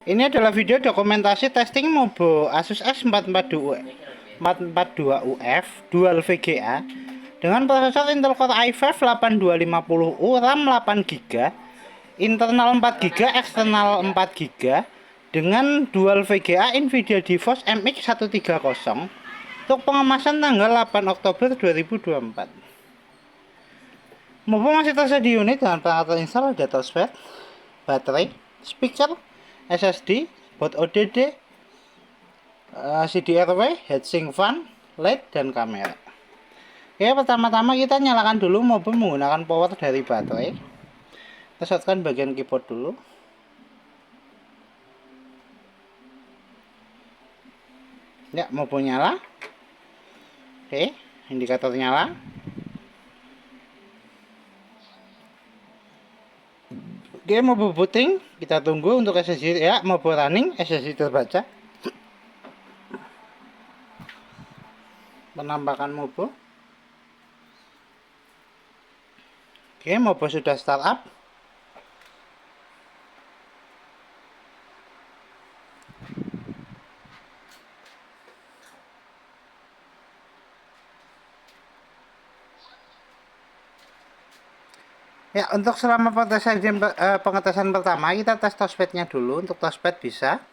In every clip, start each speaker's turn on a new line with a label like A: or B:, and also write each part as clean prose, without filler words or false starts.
A: Ini adalah video dokumentasi testing Mobo Asus X442UF Dual VGA dengan prosesor Intel Core i5 8250U, RAM 8GB, internal 4GB, eksternal 4GB dengan Dual VGA Nvidia GeForce MX 130 untuk pengemasan tanggal 8 Oktober 2024. Mobo masih tersedia unit dengan perangkat install ada touchpad, baterai, speaker, SSD, boot ODD, CDRW, heatsink fan, LED, dan kamera. Oke, pertama-tama kita nyalakan dulu Mobo menggunakan power dari baterai. Kita shortkan bagian keyboard dulu. Ya, Mobo nyala. Oke, indikator nyala. Oke, Mobo booting. Kita tunggu untuk SSD. Ya, Mobo running, SSD terbaca. Penampakan Mobo. Oke, Mobo sudah startup. Ya, untuk selama pengetesan pertama kita tes touchpadnya dulu. Untuk touchpad bisa.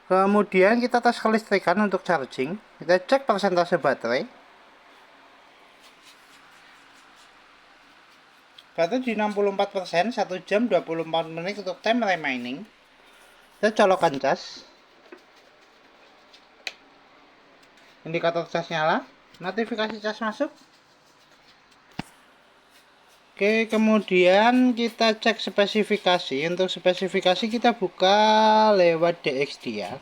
A: Kemudian kita tes kelistrikan untuk charging. Kita cek persentase baterai. Baterai di 64%, 1 jam 24 menit untuk time remaining. Kita colokkan cas. Indikator cas nyala. Notifikasi cas masuk. Oke, kemudian kita cek spesifikasi. Untuk spesifikasi kita buka lewat DXDR.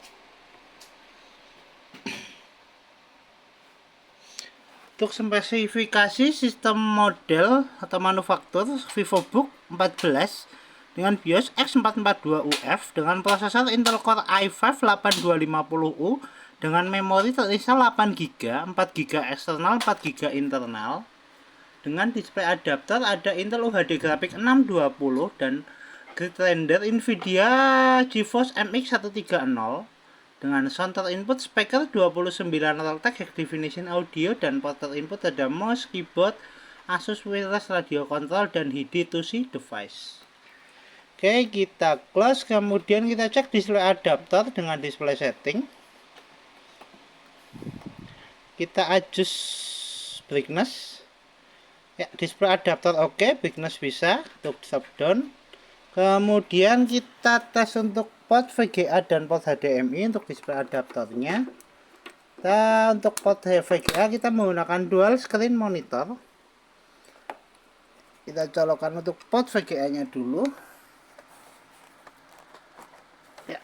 A: Untuk spesifikasi sistem model atau manufaktur VivoBook 14 dengan BIOS X442UF dengan prosesor Intel Core i5 8250U dengan memori terinstal 8GB, 4GB eksternal, 4GB internal. Dengan display adapter ada Intel UHD grafik 620 dan grid render Nvidia GeForce MX 130 dengan sound input speaker 29 Realtek High Definition Audio dan port input ada mouse, keyboard, Asus wireless radio control dan HID2C device. Oke, kita close, kemudian kita cek display adapter dengan display setting. Kita adjust brightness. Ya, display adapter oke, brightness bisa untuk drop down. Kemudian kita tes untuk port VGA dan port HDMI untuk display adapternya. Dan untuk port VGA kita menggunakan dual screen monitor. Kita colokkan untuk port VGA-nya dulu. Ya,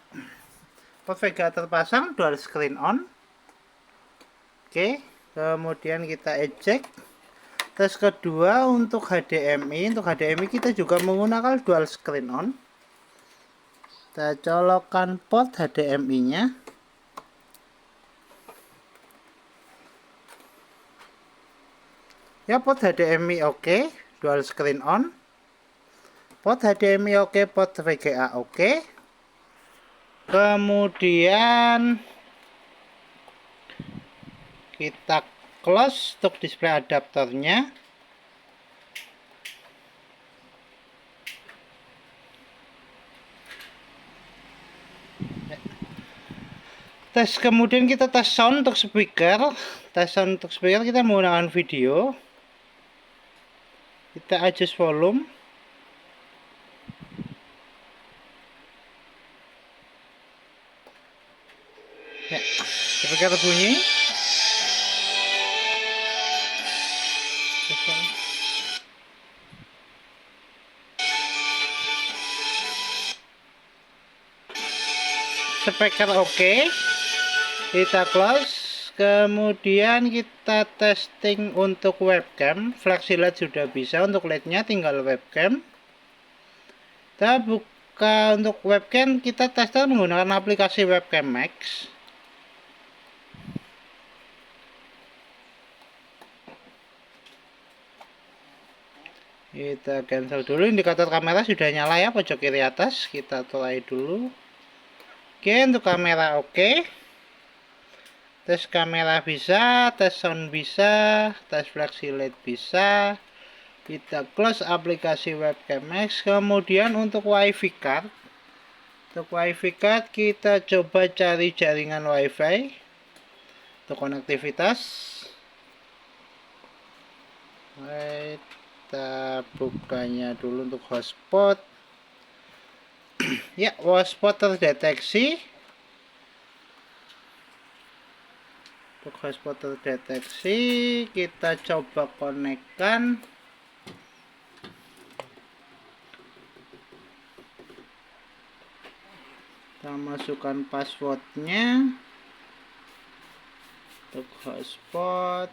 A: port VGA terpasang, dual screen on. Oke, kemudian kita eject. Tes kedua untuk HDMI. Untuk HDMI kita juga menggunakan dual screen on. Kita colokkan port HDMI-nya. Ya, port HDMI oke, dual screen on. Port HDMI oke, port VGA oke. Kemudian kita close untuk display adapternya. Kemudian kita tes sound untuk speaker. Tes sound untuk speaker kita menggunakan video. Kita adjust volume. Ya, speaker bunyi. Speaker oke. Kita close. Kemudian kita testing untuk webcam. Flexi LED sudah bisa, untuk LED-nya tinggal webcam. Kita buka untuk webcam, kita tester menggunakan aplikasi Webcam Max. Kita cancel dulu. Indikator kamera sudah nyala ya, pojok kiri atas. Kita try dulu. Oke, untuk kamera oke. Tes kamera bisa, tes sound bisa, tes flashlight bisa. Kita close aplikasi webcam Max. Kemudian untuk wifi card. Untuk wifi card kita coba cari jaringan wifi. Untuk konektivitas. Kita bukanya dulu untuk hotspot. Ya, hotspot terdeteksi. Untuk hotspot terdeteksi, kita coba konekkan. Kita masukkan passwordnya untuk hotspot.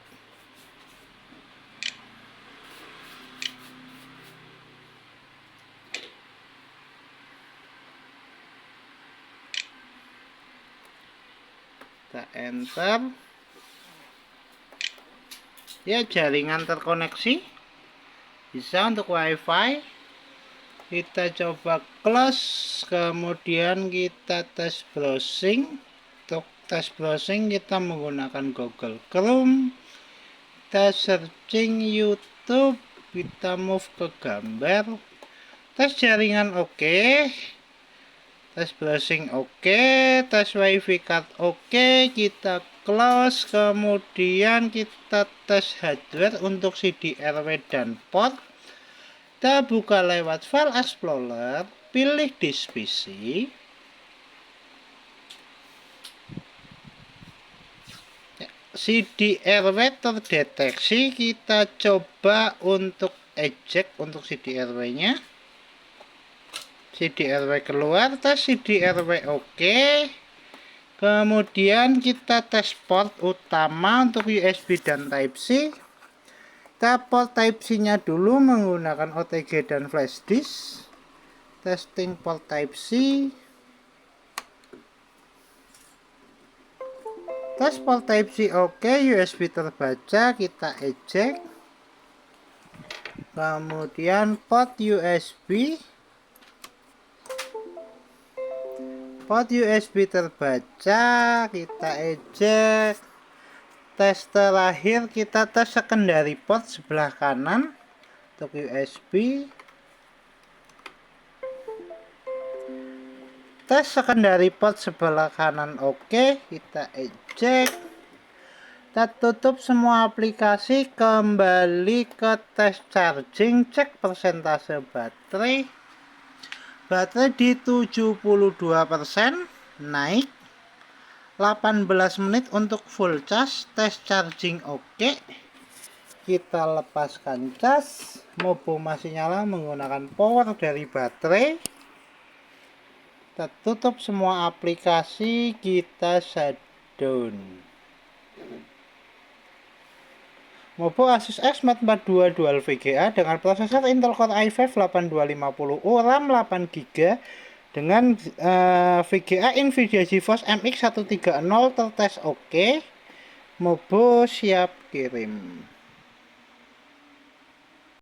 A: Kita enter. Ya, jaringan terkoneksi. Bisa untuk wifi. Kita coba close. Kemudian kita tes browsing. Untuk tes browsing kita menggunakan Google Chrome. Kita searching YouTube. Kita move ke gambar. Tes jaringan oke. Tes browsing oke, tes wifi card oke, kita close, kemudian kita tes hardware untuk CD-RW dan port. Kita buka lewat file explorer, pilih disk PC. CD-RW terdeteksi, kita coba untuk eject untuk CD-RW-nya. CD-RW keluar, tes CD-RW oke. Kemudian kita tes port utama untuk USB dan Type-C. Kita port Type-C nya dulu menggunakan OTG dan flash disk. Testing port Type-C. Tes port Type-C oke, USB terbaca, kita eject. Kemudian port USB. Port USB terbaca, kita eject. Tes terakhir kita tes secondary port sebelah kanan untuk USB. Tes secondary port sebelah kanan oke, kita eject. Kita tutup semua aplikasi, kembali ke tes charging, cek persentase baterai. Baterai di 72%, naik 18 menit untuk full charge. Tes charging oke. Kita lepaskan cas. Mobo masih nyala menggunakan power dari baterai. Kita tutup semua aplikasi, kita shutdown. Mobo Asus X442 Dual VGA dengan prosesor Intel Core i5 8250U, RAM 8GB dengan VGA Nvidia GeForce MX 130 tertes oke. Mobo siap kirim.